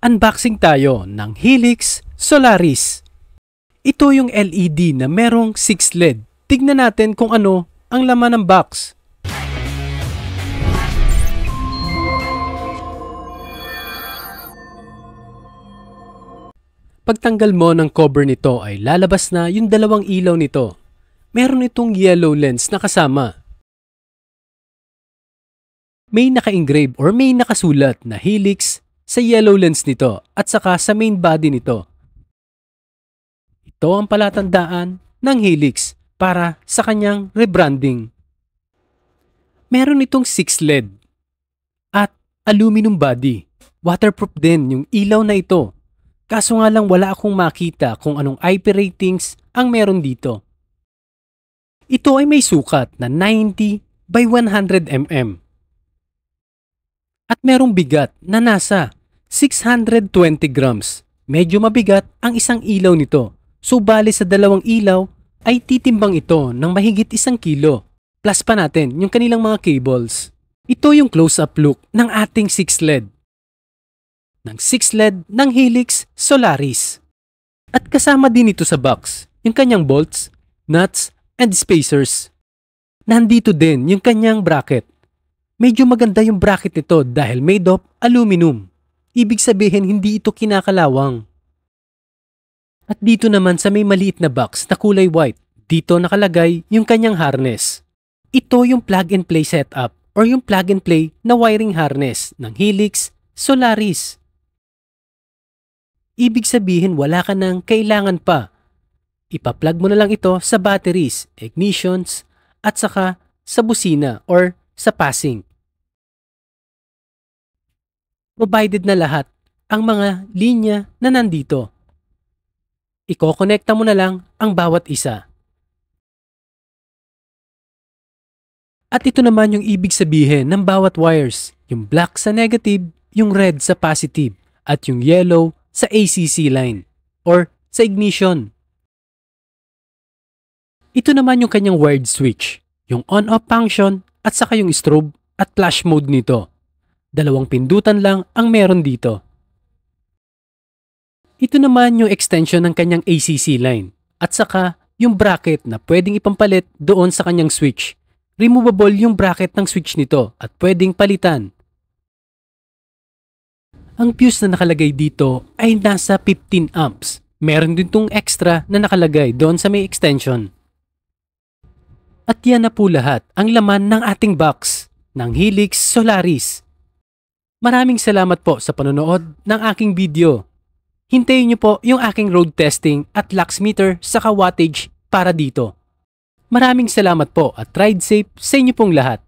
Unboxing tayo ng Helix Solaris. Ito yung LED na merong 6 LED. Tignan natin kung ano ang laman ng box. Pagtanggal mo ng cover nito ay lalabas na yung dalawang ilaw nito. Meron itong yellow lens na kasama. May naka-engrave or may nakasulat na Helix sa yellow lens nito at saka sa main body nito. Ito ang palatandaan ng Helix para sa kanyang rebranding. Meron itong 6 LED at aluminum body. Waterproof din yung ilaw na ito. Kaso nga lang wala akong makita kung anong IP ratings ang meron dito. Ito ay may sukat na 90 by 100 mm. At merong bigat na nasa 620 grams. Medyo mabigat ang isang ilaw nito. So bali sa dalawang ilaw ay titimbang ito ng mahigit 1 kilo. Plus pa natin yung kanilang mga cables. Ito yung close-up look ng ating 6 LED. Ng 6 LED ng Helix Solaris. At kasama din ito sa box yung kanyang bolts, nuts, and spacers. Nandito din yung kanyang bracket. Medyo maganda yung bracket nito dahil made of aluminum. Ibig sabihin hindi ito kinakalawang. At dito naman sa may maliit na box na kulay white, dito nakalagay yung kanyang harness. Ito yung plug and play setup or yung plug and play na wiring harness ng Helix Solaris. Ibig sabihin wala ka nang kailangan pa. Ipa-plug mo na lang ito sa batteries, ignitions, at saka sa busina or sa passing. Provided na lahat ang mga linya na nandito. Iko-connecta mo na lang ang bawat isa. At ito naman yung ibig sabihin ng bawat wires. Yung black sa negative, yung red sa positive, at yung yellow sa ACC line or sa ignition. Ito naman yung kanyang wired switch, yung on-off function at saka yung strobe at flash mode nito. 2 pindutan lang ang meron dito. Ito naman yung extension ng kanyang ACC line at saka yung bracket na pwedeng ipampalit doon sa kanyang switch. Removable yung bracket ng switch nito at pwedeng palitan. Ang fuse na nakalagay dito ay nasa 15 amps. Meron din tong extra na nakalagay doon sa may extension. At yan na po lahat ang laman ng ating box ng Helix Solaris. Maraming salamat po sa panonood ng aking video. Hintayin niyo po yung aking road testing at lux meter sa wattage para dito. Maraming salamat po at ride safe sa inyo pong lahat.